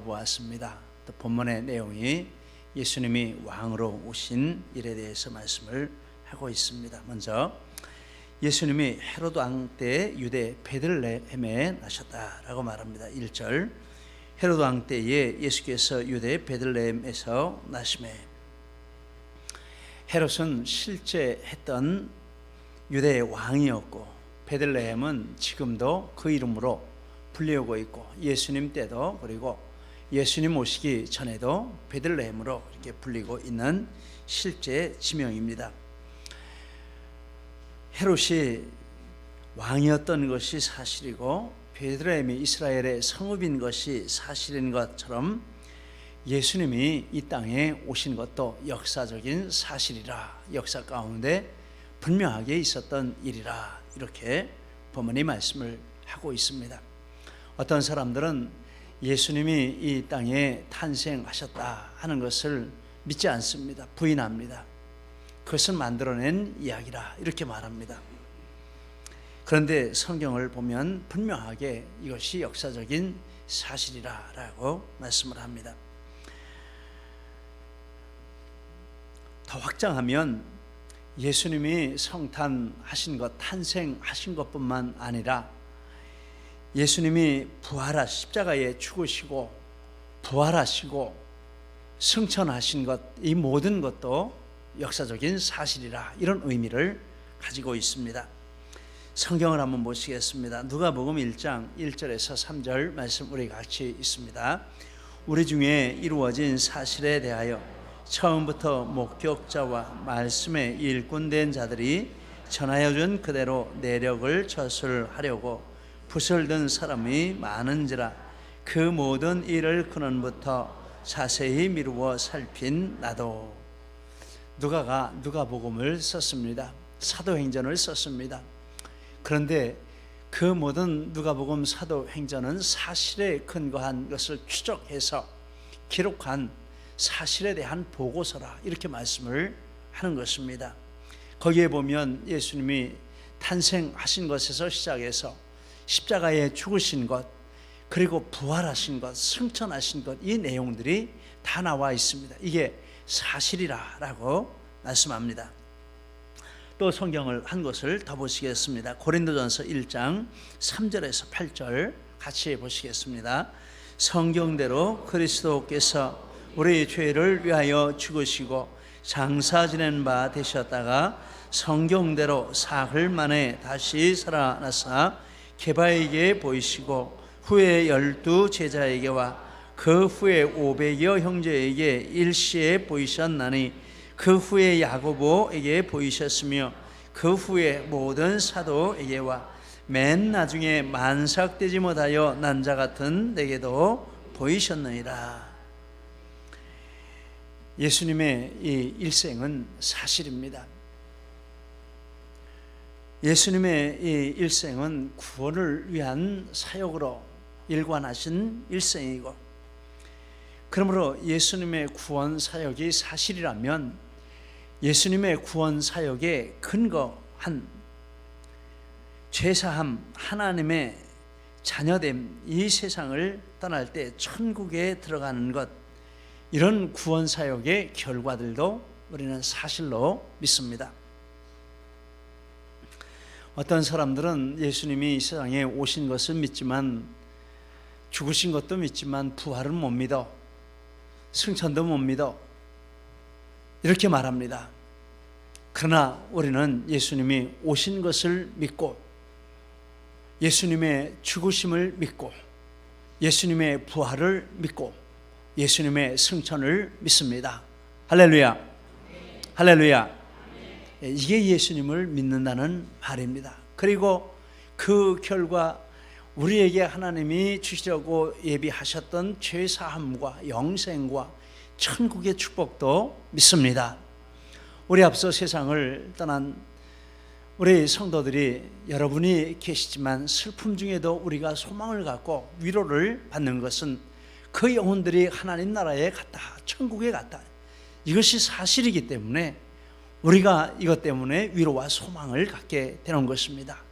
살펴보았습니다. 또 본문의 내용이 예수님이 왕으로 오신 일에 대해서 말씀을 하고 있습니다. 먼저 예수님이 헤로드 왕 때 유대 베들레헴에 나셨다라고 말합니다. 1절, 헤로드 왕 때에 예수께서 유대 베들레헴에서 나심에. 헤롯은 실제 했던 유대의 왕이었고, 베들레헴은 지금도 그 이름으로 불리우고 있고, 예수님 때도, 그리고 예수님 오시기 전에도 베들레헴으로 이렇게 불리고 있는 실제 지명입니다. 헤롯이 왕이었던 것이 사실이고 베들레헴이 이스라엘의 성읍인 것이 사실인 것처럼 예수님이 이 땅에 오신 것도 역사적인 사실이라, 역사 가운데 분명하게 있었던 일이라, 이렇게 본문이 말씀을 하고 있습니다. 어떤 사람들은 예수님이 이 땅에 탄생하셨다 하는 것을 믿지 않습니다. 부인합니다. 그것은 만들어낸 이야기라, 이렇게 말합니다. 그런데 성경을 보면 분명하게 이것이 역사적인 사실이라고 말씀을 합니다. 더 확장하면 예수님이 성탄하신 것, 탄생하신 것뿐만 아니라 예수님이 십자가에 죽으시고 부활하시고 승천하신 것, 이 모든 것도 역사적인 사실이라, 이런 의미를 가지고 있습니다. 성경을 한번 보시겠습니다. 누가복음 1장 1절에서 3절 말씀 우리 같이 있습니다. 우리 중에 이루어진 사실에 대하여 처음부터 목격자와 말씀에 일꾼된 자들이 전하여 준 그대로 내력을 저술하려고 붓을 든 사람이 많은지라, 그 모든 일을 근원부터 자세히 미루어 살핀 나도. 누가가 누가복음을 썼습니다. 사도행전을 썼습니다. 그런데 그 모든 누가복음 사도행전은 사실에 근거한 것을 추적해서 기록한 사실에 대한 보고서라, 이렇게 말씀을 하는 것입니다. 거기에 보면 예수님이 탄생하신 것에서 시작해서 십자가에 죽으신 것, 그리고 부활하신 것, 승천하신 것, 이 내용들이 다 나와 있습니다. 이게 사실이라고 말씀합니다. 또 성경을 한 것을 더 보시겠습니다. 고린도전서 1장 3절에서 8절 같이 보시겠습니다. 성경대로 그리스도께서 우리 죄를 위하여 죽으시고 장사 지낸 바 되셨다가 성경대로 사흘 만에 다시 살아나사 게바에게 보이시고 후에 12 제자에게와 그 후에 500여 형제에게 일시에 보이셨나니 그 후에 야고보에게 보이셨으며 그 후에 모든 사도에게와 맨 나중에 만삭되지 못하여 난 자 같은 내게도 보이셨느니라. 예수님의 이 일생은 사실입니다. 예수님의 이 일생은 구원을 위한 사역으로 일관하신 일생이고, 그러므로 예수님의 구원 사역이 사실이라면 예수님의 구원 사역에 근거한 죄사함, 하나님의 자녀됨, 이 세상을 떠날 때 천국에 들어가는 것, 이런 구원 사역의 결과들도 우리는 사실로 믿습니다. 어떤 사람들은 예수님이 이 세상에 오신 것은 믿지만, 죽으신 것도 믿지만 부활은 못 믿어, 승천도 못 믿어, 이렇게 말합니다. 그러나 우리는 예수님이 오신 것을 믿고, 예수님의 죽으심을 믿고, 예수님의 부활을 믿고, 예수님의 승천을 믿습니다. 할렐루야, 할렐루야. 이게 예수님을 믿는다는 말입니다. 그리고 그 결과 우리에게 하나님이 주시려고 예비하셨던 죄사함과 영생과 천국의 축복도 믿습니다. 우리 앞서 세상을 떠난 우리 성도들이 여러분이 계시지만 슬픔 중에도 우리가 소망을 갖고 위로를 받는 것은 그 영혼들이 하나님 나라에 갔다, 천국에 갔다, 이것이 사실이기 때문에 우리가 이것 때문에 위로와 소망을 갖게 되는 것입니다.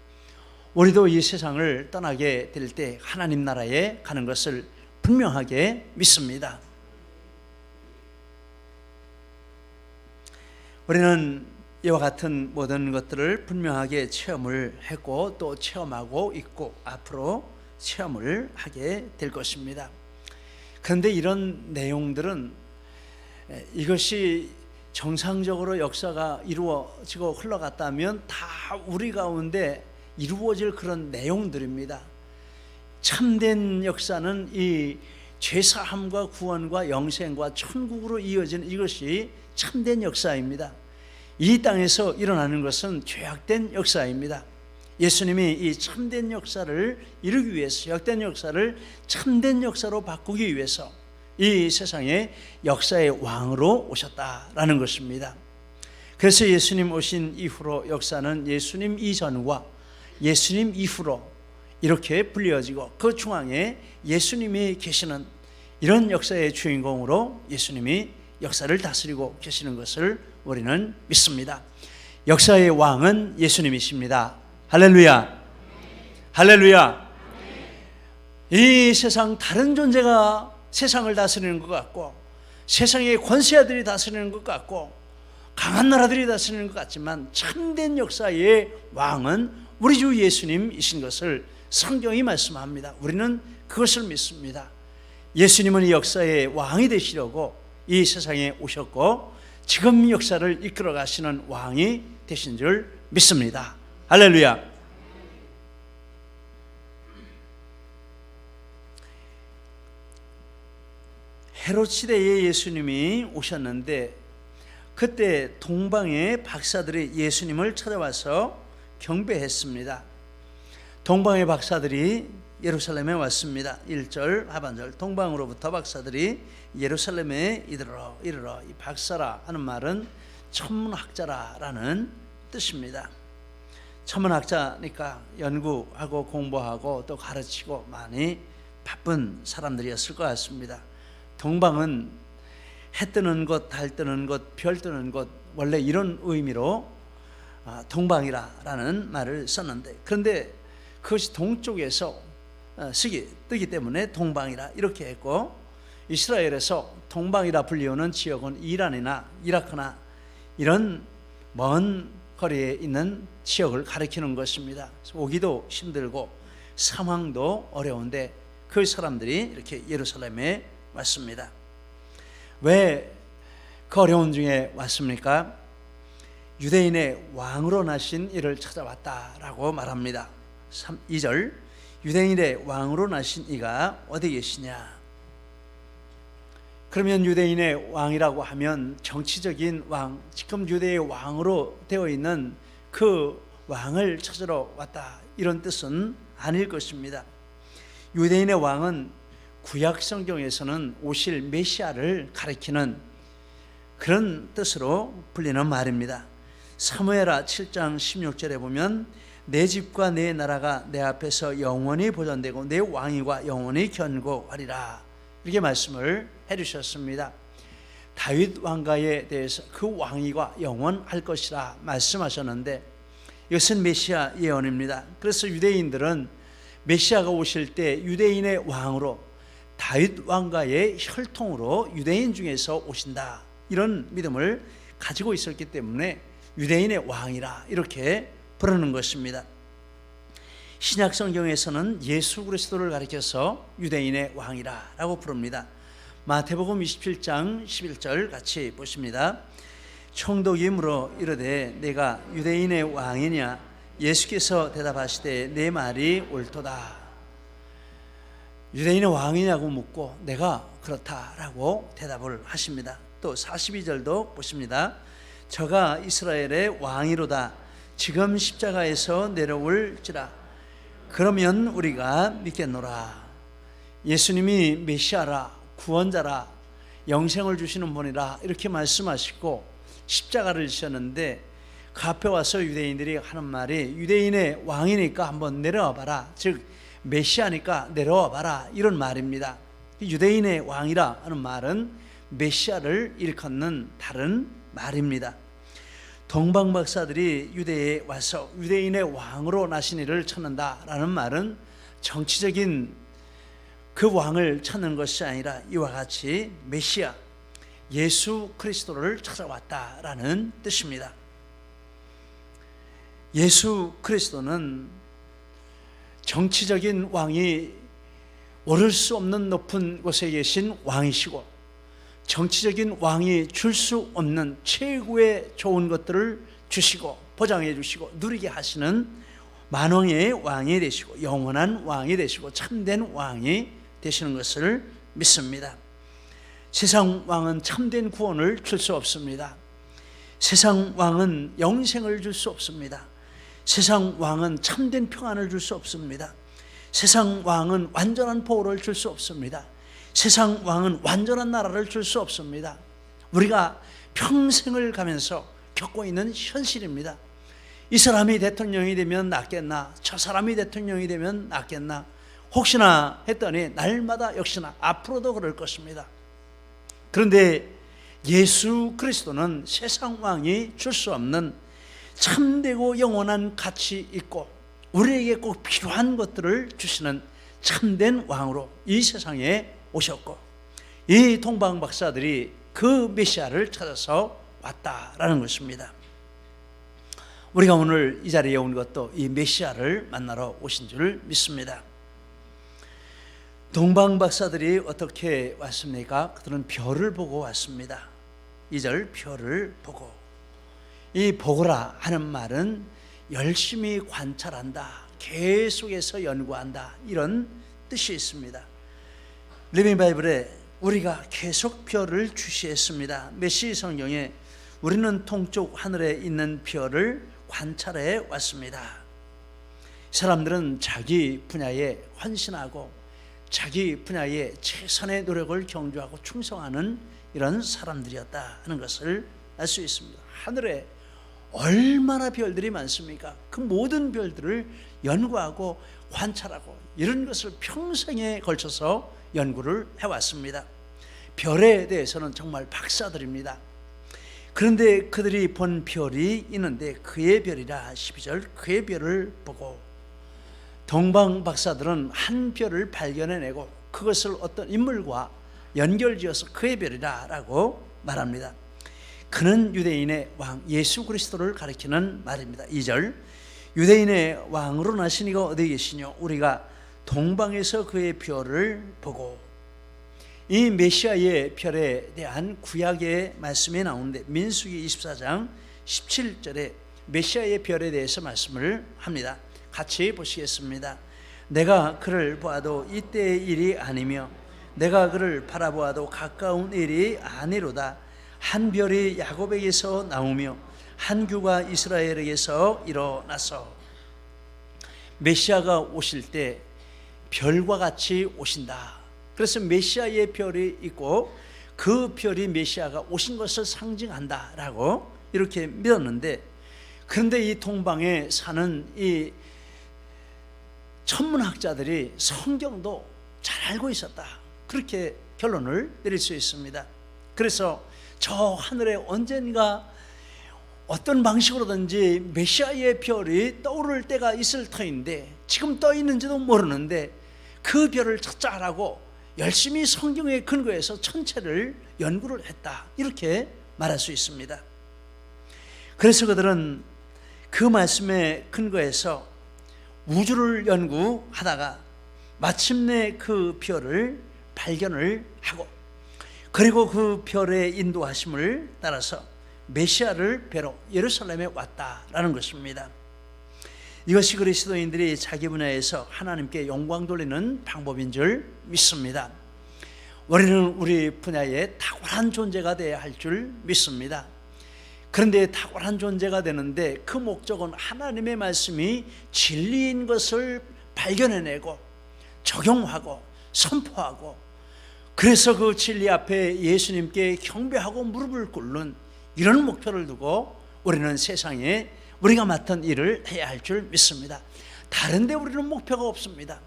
우리도 이 세상을 떠나게 될 때 하나님 나라에 가는 것을 분명하게 믿습니다. 우리는 이와 같은 모든 것들을 분명하게 체험을 했고 또 체험하고 있고 앞으로 체험을 하게 될 것입니다. 그런데 이런 내용들은 이것이 정상적으로 역사가 이루어지고 흘러갔다면 다 우리 가운데 이루어질 그런 내용들입니다. 참된 역사는 이 죄사함과 구원과 영생과 천국으로 이어지는 이것이 참된 역사입니다. 이 땅에서 일어나는 것은 죄악된 역사입니다. 예수님이 이 참된 역사를 이루기 위해서, 역된 역사를 참된 역사로 바꾸기 위해서 이 세상에 역사의 왕으로 오셨다라는 것입니다. 그래서 예수님 오신 이후로 역사는 예수님 이전과 예수님 이후로 이렇게 불려지고 그 중앙에 예수님이 계시는 이런 역사의 주인공으로 예수님이 역사를 다스리고 계시는 것을 우리는 믿습니다. 역사의 왕은 예수님이십니다. 할렐루야. 할렐루야. 이 세상 다른 존재가 세상을 다스리는 것 같고 세상의 권세자들이 다스리는 것 같고 강한 나라들이 다스리는 것 같지만 참된 역사의 왕은 우리 주 예수님이신 것을 성경이 말씀합니다. 우리는 그것을 믿습니다. 예수님은 이 역사의 왕이 되시려고 이 세상에 오셨고 지금 역사를 이끌어 가시는 왕이 되신 줄 믿습니다. 할렐루야. 헤롯 시대에 예수님이 오셨는데 그때 동방의 박사들이 예수님을 찾아와서 경배했습니다. 동방의 박사들이 예루살렘에 왔습니다. 1절 하반절 동방으로부터 박사들이 예루살렘에 이르러 이 박사라 하는 말은 천문학자라는 뜻입니다. 천문학자니까 연구하고 공부하고 또 가르치고 많이 바쁜 사람들이었을 것 같습니다. 동방은 해 뜨는 곳, 달 뜨는 곳, 별 뜨는 곳 원래 이런 의미로 동방이라는 말을 썼는데 그런데 그것이 동쪽에서 뜨기 때문에 동방이라 이렇게 했고 이스라엘에서 동방이라 불리우는 지역은 이란이나 이라크나 이런 먼 거리에 있는 지역을 가리키는 것입니다. 오기도 힘들고 상황도 어려운데 그 사람들이 이렇게 예루살렘에 왔습니다. 왜 그 어려운 중에 왔습니까? 유대인의 왕으로 나신 이를 찾아왔다라고 말합니다. 2절 유대인의 왕으로 나신 이가 어디 계시냐? 그러면 유대인의 왕이라고 하면 정치적인 왕, 지금 유대의 왕으로 되어 있는 그 왕을 찾으러 왔다 이런 뜻은 아닐 것입니다. 유대인의 왕은 구약 성경에서는 오실 메시아를 가리키는 그런 뜻으로 불리는 말입니다. 사무엘하 7장 16절에 보면 내 집과 내 나라가 내 앞에서 영원히 보존되고 내 왕위가 영원히 견고하리라 이렇게 말씀을 해주셨습니다. 다윗 왕가에 대해서 그 왕위가 영원할 것이라 말씀하셨는데 이것은 메시아 예언입니다. 그래서 유대인들은 메시아가 오실 때 유대인의 왕으로 다윗 왕가의 혈통으로 유대인 중에서 오신다 이런 믿음을 가지고 있었기 때문에 유대인의 왕이라 이렇게 부르는 것입니다. 신약 성경에서는 예수 그리스도를 가리켜서 유대인의 왕이라고 부릅니다. 마태복음 27장 11절 같이 보십니다. 총독이 물어 이르되 내가 유대인의 왕이냐? 예수께서 대답하시되 내 말이 옳도다. 유대인의 왕이냐고 묻고 내가 그렇다라고 대답을 하십니다. 또 42절도 보십니다. 저가 이스라엘의 왕이로다. 지금 십자가에서 내려올지라. 그러면 우리가 믿겠노라. 예수님이 메시아라, 구원자라, 영생을 주시는 분이라 이렇게 말씀하시고 십자가를 지셨는데 그 앞에 와서 유대인들이 하는 말이 유대인의 왕이니까 한번 내려와 봐라. 즉 메시아니까 내려와 봐라 이런 말입니다. 유대인의 왕이라 하는 말은 메시아를 일컫는 다른 말입니다. 동방 박사들이 유대에 와서 유대인의 왕으로 나신 이를 찾는다라는 말은 정치적인 그 왕을 찾는 것이 아니라 이와 같이 메시아 예수 그리스도를 찾아왔다라는 뜻입니다. 예수 그리스도는 정치적인 왕이 오를 수 없는 높은 곳에 계신 왕이시고, 정치적인 왕이 줄 수 없는 최고의 좋은 것들을 주시고 보장해 주시고 누리게 하시는 만왕의 왕이 되시고 영원한 왕이 되시고 참된 왕이 되시는 것을 믿습니다. 세상 왕은 참된 구원을 줄 수 없습니다. 세상 왕은 영생을 줄 수 없습니다. 세상 왕은 참된 평안을 줄 수 없습니다. 세상 왕은 완전한 보호를 줄 수 없습니다. 세상 왕은 완전한 나라를 줄 수 없습니다. 우리가 평생을 가면서 겪고 있는 현실입니다. 이 사람이 대통령이 되면 낫겠나, 저 사람이 대통령이 되면 낫겠나, 혹시나 했더니 날마다 역시나 앞으로도 그럴 것입니다. 그런데 예수 그리스도는 세상 왕이 줄 수 없는 참되고 영원한 가치 있고 우리에게 꼭 필요한 것들을 주시는 참된 왕으로 이 세상에 오셨고, 이 동방 박사들이 그 메시아를 찾아서 왔다라는 것입니다. 우리가 오늘 이 자리에 온 것도 이 메시아를 만나러 오신 줄 믿습니다. 동방 박사들이 어떻게 왔습니까? 그들은 별을 보고 왔습니다. 2절 별을 보고. 이 보고라 하는 말은 열심히 관찰한다, 계속해서 연구한다, 이런 뜻이 있습니다. 리빙 바이블에 우리가 계속 별을 주시했습니다. 메시 성경에 우리는 동쪽 하늘에 있는 별을 관찰해 왔습니다. 사람들은 자기 분야에 헌신하고 자기 분야에 최선의 노력을 경주하고 충성하는 이런 사람들이었다 하는 것을 알 수 있습니다. 하늘에 얼마나 별들이 많습니까? 그 모든 별들을 연구하고 관찰하고 이런 것을 평생에 걸쳐서 연구를 해왔습니다. 별에 대해서는 정말 박사들입니다. 그런데 그들이 본 별이 있는데 그의 별이라 12절 그의 별을 보고, 동방 박사들은 한 별을 발견해내고 그것을 어떤 인물과 연결지어서 그의 별이라 라고 말합니다. 그는 유대인의 왕 예수 그리스도를 가리키는 말입니다. 2절 유대인의 왕으로 나신 이가 어디 계시뇨? 우리가 동방에서 그의 별을 보고. 이 메시아의 별에 대한 구약의 말씀이 나오는데 민수기 24장 17절에 메시아의 별에 대해서 말씀을 합니다. 같이 보시겠습니다. 내가 그를 보아도 이때의 일이 아니며 내가 그를 바라보아도 가까운 일이 아니로다. 한 별이 야곱에게서 나오며 한 규가 이스라엘에게서 일어나서. 메시아가 오실 때 별과 같이 오신다. 그래서 메시아의 별이 있고 그 별이 메시아가 오신 것을 상징한다라고 이렇게 믿었는데, 그런데 이 동방에 사는 이 천문학자들이 성경도 잘 알고 있었다, 그렇게 결론을 내릴 수 있습니다. 그래서 저 하늘에 언젠가 어떤 방식으로든지 메시아의 별이 떠오를 때가 있을 터인데 지금 떠 있는지도 모르는데 그 별을 찾자라고 열심히 성경에 근거해서 천체를 연구를 했다, 이렇게 말할 수 있습니다. 그래서 그들은 그 말씀에 근거해서 우주를 연구하다가 마침내 그 별을 발견을 하고, 그리고 그 별의 인도하심을 따라서 메시아를 뵈러 예루살렘에 왔다라는 것입니다. 이것이 그리스도인들이 자기 분야에서 하나님께 영광 돌리는 방법인 줄 믿습니다. 우리는 우리 분야에 탁월한 존재가 되어야 할 줄 믿습니다. 그런데 탁월한 존재가 되는데 그 목적은 하나님의 말씀이 진리인 것을 발견해내고 적용하고 선포하고, 그래서 그 진리 앞에 예수님께 경배하고 무릎을 꿇는 이런 목표를 두고 우리는 세상에 우리가 맡은 일을 해야 할 줄 믿습니다. 다른 데 우리는 목표가 없습니다.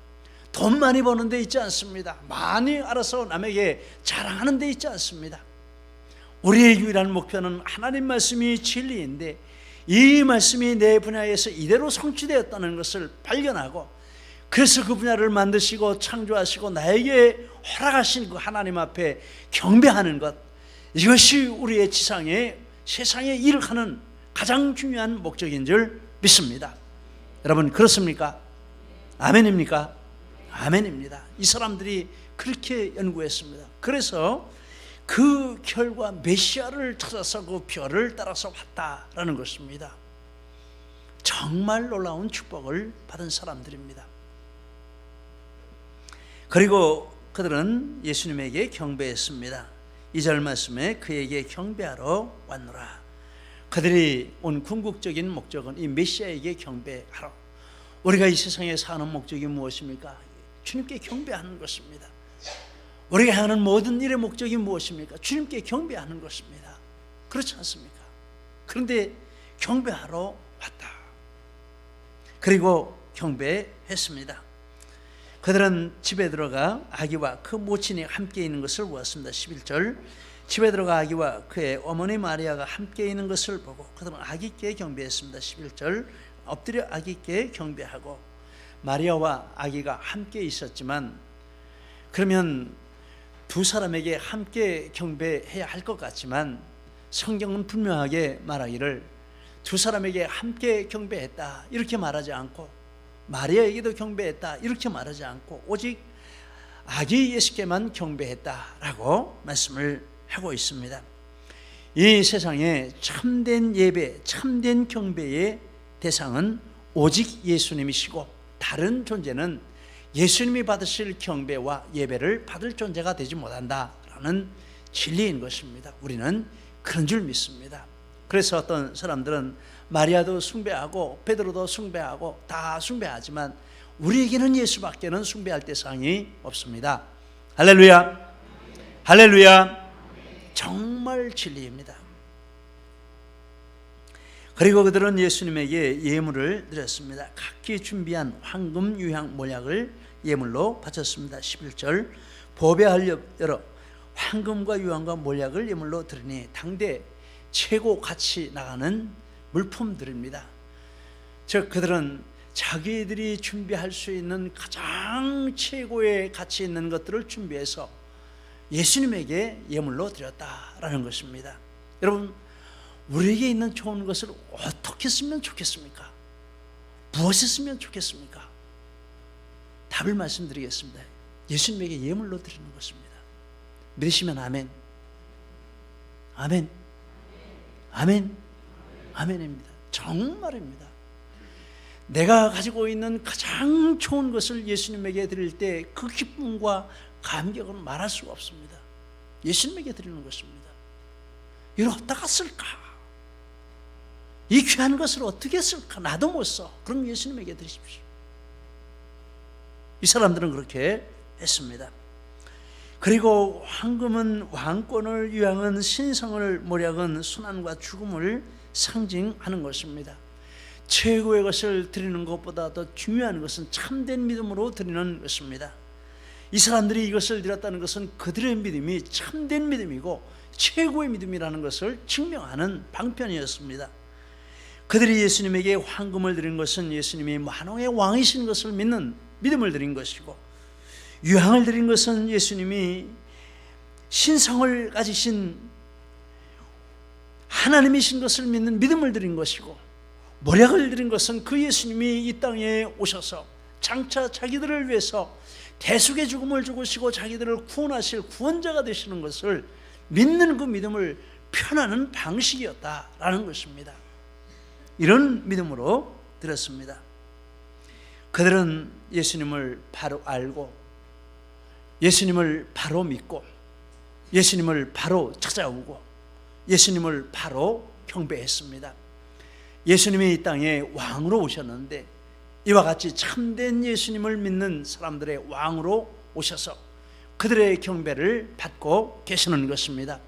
돈 많이 버는 데 있지 않습니다. 많이 알아서 남에게 자랑하는 데 있지 않습니다. 우리의 유일한 목표는 하나님 말씀이 진리인데 이 말씀이 내 분야에서 이대로 성취되었다는 것을 발견하고 그래서 그 분야를 만드시고 창조하시고 나에게 허락하신 그 하나님 앞에 경배하는 것, 이것이 우리의 지상에 세상에 일을 하는 가장 중요한 목적인 줄 믿습니다. 여러분 그렇습니까? 아멘입니까? 아멘입니다. 이 사람들이 그렇게 연구했습니다. 그래서 그 결과 메시아를 찾아서 그 별을 따라서 왔다라는 것입니다. 정말 놀라운 축복을 받은 사람들입니다. 그리고 그들은 예수님에게 경배했습니다. 2절 말씀에 그에게 경배하러 왔노라. 그들이 온 궁극적인 목적은 이 메시아에게 경배하러. 우리가 이 세상에 사는 목적이 무엇입니까? 주님께 경배하는 것입니다. 우리가 하는 모든 일의 목적이 무엇입니까? 주님께 경배하는 것입니다. 그렇지 않습니까? 그런데 경배하러 왔다. 그리고 경배했습니다. 그들은 집에 들어가 아기와 그 모친이 함께 있는 것을 보았습니다. 11절, 집에 들어가 아기와 그의 어머니 마리아가 함께 있는 것을 보고 그들은 아기께 경배했습니다. 11절, 엎드려 아기께 경배하고. 마리아와 아기가 함께 있었지만, 그러면 두 사람에게 함께 경배해야 할 것 같지만 성경은 분명하게 말하기를 두 사람에게 함께 경배했다 이렇게 말하지 않고, 마리아에게도 경배했다 이렇게 말하지 않고, 오직 아기 예수께만 경배했다라고 말씀을 하고 있습니다. 이 세상에 참된 예배, 참된 경배의 대상은 오직 예수님이시고, 다른 존재는 예수님이 받으실 경배와 예배를 받을 존재가 되지 못한다라는 진리인 것입니다. 우리는 그런 줄 믿습니다. 그래서 어떤 사람들은 마리아도 숭배하고 베드로도 숭배하고 다 숭배하지만 우리에게는 예수밖에는 숭배할 대상이 없습니다. 할렐루야, 할렐루야. 정말 진리입니다. 그리고 그들은 예수님에게 예물을 드렸습니다. 각기 준비한 황금, 유향, 몰약을 예물로 바쳤습니다. 11절, 보배할 여러 황금과 유향과 몰약을 예물로 드리니 당대 최고 가치 나가는 물품들입니다. 즉 그들은 자기들이 준비할 수 있는 가장 최고의 가치 있는 것들을 준비해서 예수님에게 예물로 드렸다라는 것입니다. 여러분, 우리에게 있는 좋은 것을 어떻게 쓰면 좋겠습니까? 무엇에 쓰면 좋겠습니까? 답을 말씀드리겠습니다. 예수님에게 예물로 드리는 것입니다. 믿으시면 아멘. 아멘. 아멘. 아멘입니다. 정말입니다. 내가 가지고 있는 가장 좋은 것을 예수님에게 드릴 때 그 기쁨과 감격은 말할 수가 없습니다. 예수님에게 드리는 것입니다. 이걸 어디다가 쓸까? 이 귀한 것을 어떻게 쓸까? 나도 못 써. 그럼 예수님에게 드리십시오. 이 사람들은 그렇게 했습니다. 그리고 황금은 왕권을, 유향은 신성을, 몰약은 순환과 죽음을 상징하는 것입니다. 최고의 것을 드리는 것보다 더 중요한 것은 참된 믿음으로 드리는 것입니다. 이 사람들이 이것을 드렸다는 것은 그들의 믿음이 참된 믿음이고 최고의 믿음이라는 것을 증명하는 방편이었습니다. 그들이 예수님에게 황금을 드린 것은 예수님이 만왕의 왕이신 것을 믿는 믿음을 드린 것이고, 유향을 드린 것은 예수님이 신성을 가지신 하나님이신 것을 믿는 믿음을 드린 것이고, 몰약을 드린 것은 그 예수님이 이 땅에 오셔서 장차 자기들을 위해서 대속의 죽음을 죽으시고 자기들을 구원하실 구원자가 되시는 것을 믿는 그 믿음을 표현하는 방식이었다라는 것입니다. 이런 믿음으로 드렸습니다. 그들은 예수님을 바로 알고, 예수님을 바로 믿고, 예수님을 바로 찾아오고, 예수님을 바로 경배했습니다. 예수님이 이 땅에 왕으로 오셨는데 이와 같이 참된 예수님을 믿는 사람들의 왕으로 오셔서 그들의 경배를 받고 계시는 것입니다.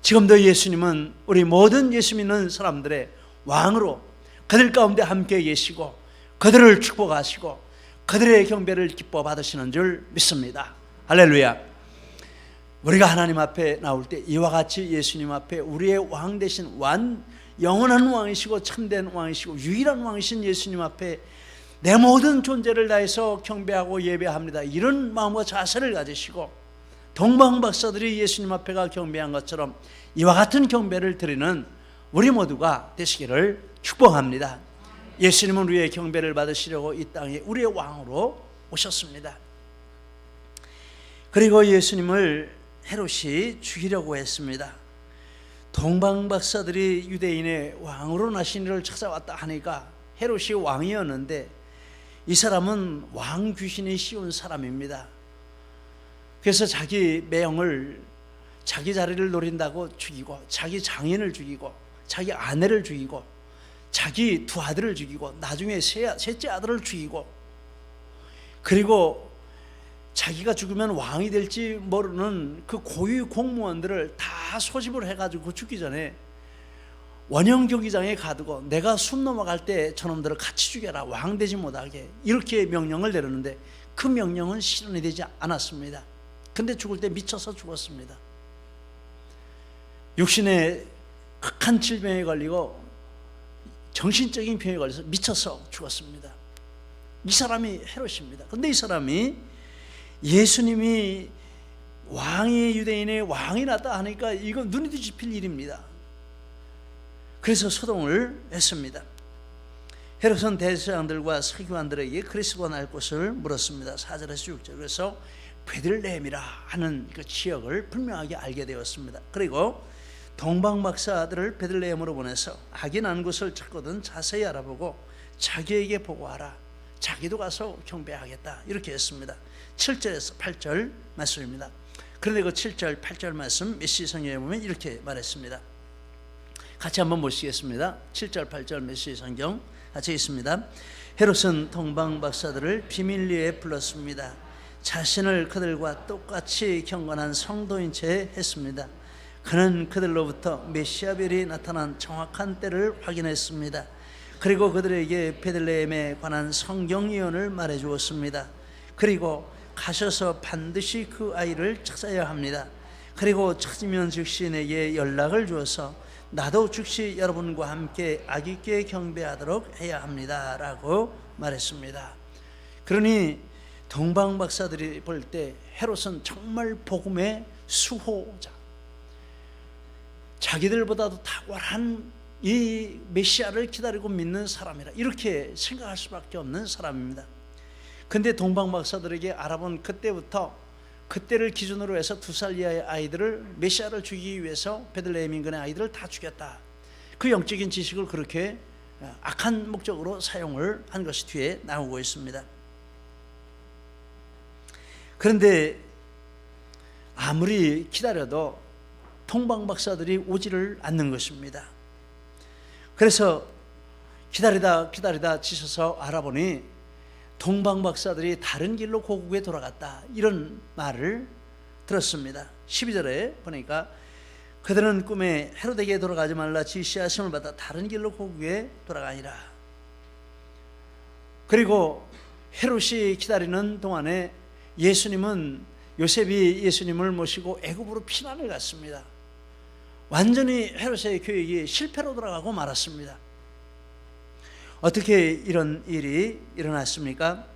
지금도 예수님은 우리 모든 예수 믿는 사람들의 왕으로 그들 가운데 함께 계시고 그들을 축복하시고 그들의 경배를 기뻐 받으시는 줄 믿습니다. 할렐루야. 우리가 하나님 앞에 나올 때 이와 같이 예수님 앞에 우리의 왕 되신 영원한 왕이시고 참된 왕이시고 유일한 왕이신 예수님 앞에 내 모든 존재를 다해서 경배하고 예배합니다. 이런 마음과 자세를 가지시고 동방 박사들이 예수님 앞에 가 경배한 것처럼 이와 같은 경배를 드리는 우리 모두가 되시기를 축복합니다. 예수님은 우리의 경배를 받으시려고 이 땅에 우리의 왕으로 오셨습니다. 그리고 예수님을 헤롯이 죽이려고 했습니다. 동방 박사들이 유대인의 왕으로 나신 이를 찾아왔다 하니까 헤롯이 왕이었는데 이 사람은 왕 귀신이 씌운 사람입니다. 그래서 자기 매형을, 자기 자리를 노린다고 죽이고, 자기 장인을 죽이고, 자기 아내를 죽이고, 자기 두 아들을 죽이고, 나중에 셋째 아들을 죽이고, 그리고 자기가 죽으면 왕이 될지 모르는 그 고위 공무원들을 다 소집을 해가지고 죽기 전에 원형 경기장에 가두고 내가 숨 넘어갈 때 저놈들을 같이 죽여라, 왕 되지 못하게, 이렇게 명령을 내렸는데 그 명령은 실현이 되지 않았습니다. 근데 죽을 때 미쳐서 죽었습니다. 육신의 극한 질병에 걸리고 정신적인 병에 걸려서 미쳐서 죽었습니다. 이 사람이 헤롯입니다. 근데 이 사람이 예수님이 왕이, 유대인의 왕이 났다 하니까 이건 눈이 뒤집힐 일입니다. 그래서 소동을 했습니다. 헤롯은 대제사장들과 서기관들에게 그리스도가 날 곳을 물었습니다. 4절에서 6절. 그래서 베들레헴이라 하는 그 지역을 분명하게 알게 되었습니다. 그리고 동방 박사들을 베들레헴으로 보내서 아기 난 곳을 찾거든 자세히 알아보고 자기에게 보고하라. 자기도 가서 경배하겠다. 이렇게 했습니다. 7절에서 8절 말씀입니다. 그런데 그 7절, 8절 말씀 메시지 성경에 보면 이렇게 말했습니다. 같이 한번 보시겠습니다. 7절, 8절 메시지 성경 같이 있습니다. 헤롯은 동방 박사들을 비밀리에 불렀습니다. 자신을 그들과 똑같이 경건한 성도인 채 했습니다. 그는 그들로부터 메시아별이 나타난 정확한 때를 확인했습니다. 그리고 그들에게 베들레헴에 관한 성경 예언을 말해 주었습니다. 그리고 가셔서 반드시 그 아이를 찾아야 합니다. 그리고 찾으면 즉시 내게 연락을 주어서 나도 즉시 여러분과 함께 아기께 경배하도록 해야 합니다 라고 말했습니다. 그러니 동방 박사들이 볼 때 헤롯은 정말 복음의 수호자, 자기들보다도 탁월한 이 메시아를 기다리고 믿는 사람이라 이렇게 생각할 수밖에 없는 사람입니다. 근데 동방 박사들에게 알아본 그때부터, 그때를 기준으로 해서 2살 이하의 아이들을, 메시아를 죽이기 위해서 베들레헴 인근의 아이들을 다 죽였다. 그 영적인 지식을 그렇게 악한 목적으로 사용을 한 것이 뒤에 나오고 있습니다. 그런데 아무리 기다려도 동방 박사들이 오지를 않는 것입니다. 그래서 기다리다 지쳐서 알아보니 동방 박사들이 다른 길로 고국에 돌아갔다, 이런 말을 들었습니다. 12절에 보니까 그들은 꿈에 헤롯에게 돌아가지 말라 지시하심을 받아 다른 길로 고국에 돌아가니라. 그리고 헤롯이 기다리는 동안에 요셉이 예수님을 모시고 애굽으로 피난을 갔습니다. 완전히 헤롯의 계획이 실패로 돌아가고 말았습니다. 어떻게 이런 일이 일어났습니까?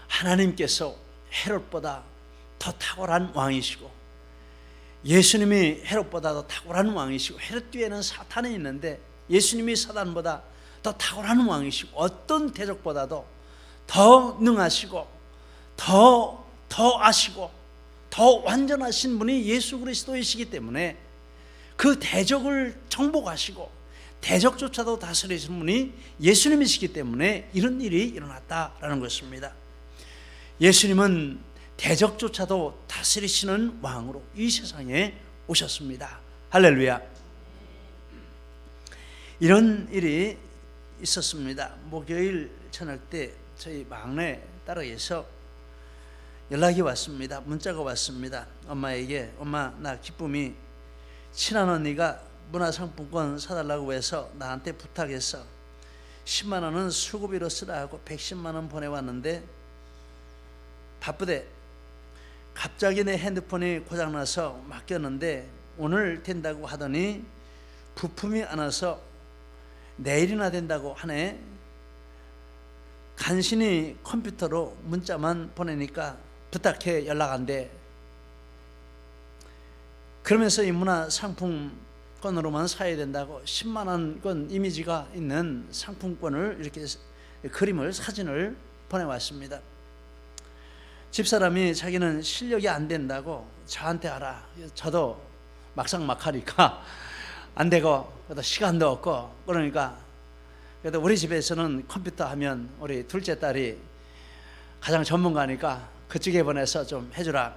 하나님께서 헤롯보다 더 탁월한 왕이시고, 예수님이 헤롯보다 더 탁월한 왕이시고, 헤롯 뒤에는 사탄이 있는데 예수님이 사탄보다 더 탁월한 왕이시고, 어떤 대적보다도 더 능하시고 더 아시고 더 완전하신 분이 예수 그리스도이시기 때문에 그 대적을 정복하시고 대적조차도 다스리시는 분이 예수님이시기 때문에 이런 일이 일어났다라는 것입니다. 예수님은 대적조차도 다스리시는 왕으로 이 세상에 오셨습니다. 할렐루야. 이런 일이 있었습니다. 목요일 저녁 때 저희 막내 딸에게서 연락이 왔습니다. 문자가 왔습니다. 엄마에게, 엄마, 나 기쁨이 친한 언니가 문화상품권 사달라고 해서 나한테 부탁해서 10만 원은 수고비로 쓰라 하고 110만 원 보내왔는데 바쁘대. 갑자기 내 핸드폰이 고장나서 맡겼는데 오늘 된다고 하더니 부품이 안 와서 내일이나 된다고 하네. 간신히 컴퓨터로 문자만 보내니까 부탁해 연락 안 돼. 그러면서 이 문화상품권으로만 사야 된다고 10만 원권 이미지가 있는 상품권을 이렇게 그림을 사진을 보내왔습니다. 집사람이 자기는 실력이 안 된다고 저한테 하라. 저도 막상막하니까 안 되고 시간도 없고 그러니까 그래도 우리 집에서는 컴퓨터 하면 우리 둘째 딸이 가장 전문가니까 그쪽에 보내서 좀 해주라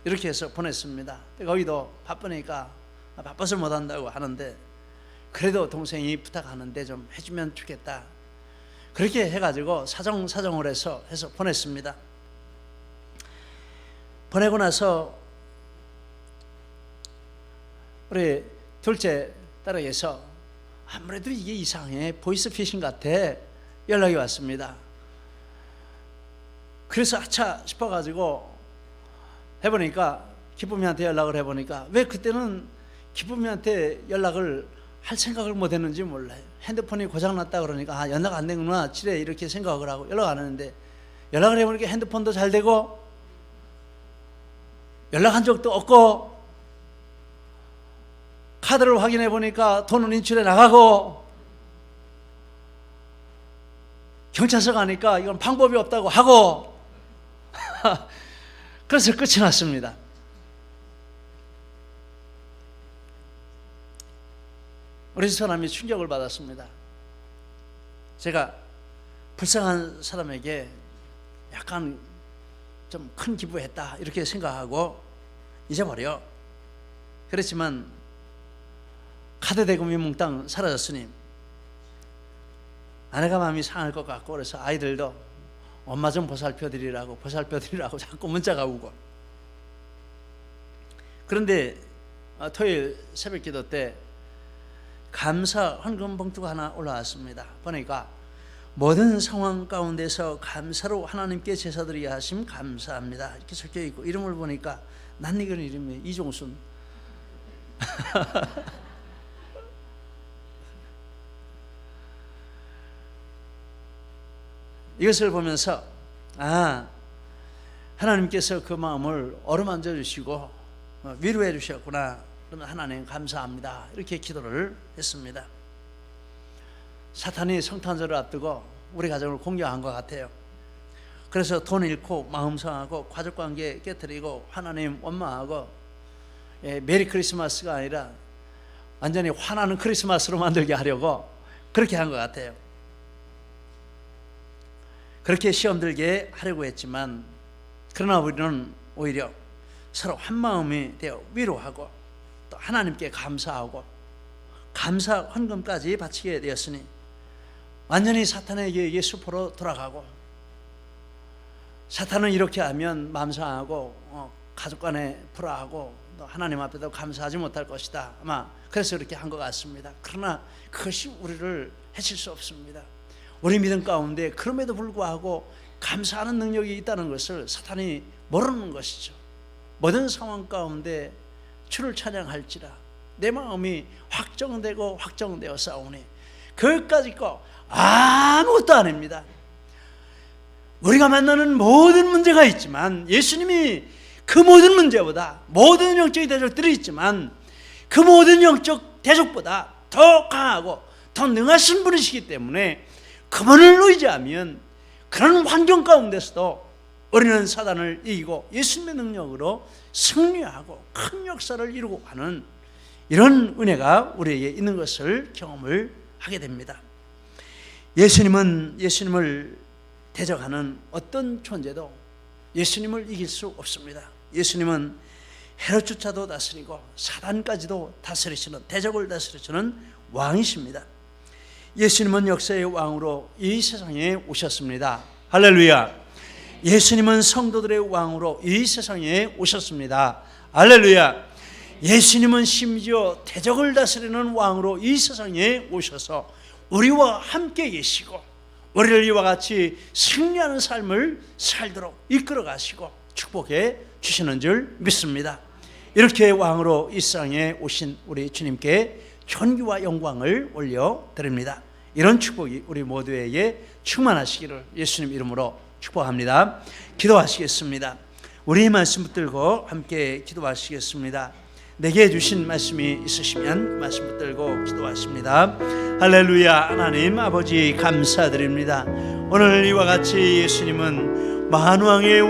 이렇게 해서 보냈습니다. 거기도 바쁘니까 바빠서 못한다고 하는데 그래도 동생이 부탁하는데 좀 해주면 좋겠다 그렇게 해가지고 사정을 해서 보냈습니다. 보내고 나서 우리 둘째 딸에게서 아무래도 이게 이상해 보이스피싱 같아 연락이 왔습니다. 그래서 아차 싶어가지고 해보니까 기쁨이한테 연락을 해보니까 왜 그때는 기쁨이한테 연락을 할 생각을 못했는지 몰라요. 핸드폰이 고장났다 그러니까 연락 안 되구나 지레 이렇게 생각을 하고 연락 안 했는데 연락을 해보니까 핸드폰도 잘 되고 연락한 적도 없고 카드를 확인해 보니까 돈은 인출해 나가고 경찰서 가니까 이건 방법이 없다고 하고 그래서 끝이 났습니다. 우리 사람이 충격을 받았습니다. 제가 불쌍한 사람에게 약간 좀 큰 기부했다 이렇게 생각하고 잊어버려. 그렇지만 카드 대금이 몽땅 사라졌으니 아내가 마음이 상할 것 같고 그래서 아이들도 엄마 좀 보살펴드리라고 자꾸 문자가 오고. 그런데 토요일 새벽 기도 때 감사 헌금 봉투가 하나 올라왔습니다. 보니까 모든 상황 가운데서 감사로 하나님께 제사드리게 하심 감사합니다 이렇게 적혀 있고 이름을 보니까 낯익은 이름이 이종순. 이것을 보면서 하나님께서 그 마음을 어루만져 주시고 위로해 주셨구나. 그러면 하나님 감사합니다 이렇게 기도를 했습니다. 사탄이 성탄절을 앞두고 우리 가정을 공격한 것 같아요. 그래서 돈 잃고 마음 상하고 가족관계 깨뜨리고 하나님 원망하고 메리 크리스마스가 아니라 완전히 화나는 크리스마스로 만들게 하려고 그렇게 한 것 같아요. 그렇게 시험 들게 하려고 했지만 그러나 우리는 오히려 서로 한마음이 되어 위로하고 또 하나님께 감사하고 감사 헌금까지 바치게 되었으니 완전히 사탄에게 수포로 돌아가고 사탄은 이렇게 하면 마음 상하고 가족 간에 불화하고 또 하나님 앞에도 감사하지 못할 것이다 아마 그래서 이렇게 한 것 같습니다. 그러나 그것이 우리를 해칠 수 없습니다. 우리 믿음 가운데 그럼에도 불구하고 감사하는 능력이 있다는 것을 사탄이 모르는 것이죠. 모든 상황 가운데 주를 찬양할지라 내 마음이 확정되어 싸우니 그것까지 거 아무것도 아닙니다. 우리가 만나는 모든 문제가 있지만 예수님이 그 모든 문제보다 모든 영적 대적들이 있지만 그 모든 영적 대적보다 더 강하고 더 능하신 분이시기 때문에 그분을 의지하면 그런 환경 가운데서도 우리는 사단을 이기고 예수님의 능력으로 승리하고 큰 역사를 이루고 가는 이런 은혜가 우리에게 있는 것을 경험을 하게 됩니다. 예수님을 대적하는 어떤 존재도 예수님을 이길 수 없습니다. 예수님은 헤롯조차도 다스리고 사단까지도 다스리시는 대적을 다스리시는 왕이십니다. 예수님은 역사의 왕으로 이 세상에 오셨습니다. 할렐루야. 예수님은 성도들의 왕으로 이 세상에 오셨습니다. 할렐루야. 예수님은 심지어 대적을 다스리는 왕으로 이 세상에 오셔서 우리와 함께 계시고 우리를 이와 같이 승리하는 삶을 살도록 이끌어 가시고 축복해 주시는 줄 믿습니다. 이렇게 왕으로 이 세상에 오신 우리 주님께 존귀와 영광을 올려드립니다. 이런 축복이 우리 모두에게 충만하시기를 예수님 이름으로 축복합니다. 기도하시겠습니다. 우리의 말씀 붙들고 함께 기도하시겠습니다. 내게 주신 말씀이 있으시면 그 말씀 붙들고 기도하십니다. 할렐루야. 하나님 아버지 감사드립니다. 오늘 이와 같이 예수님은 만왕의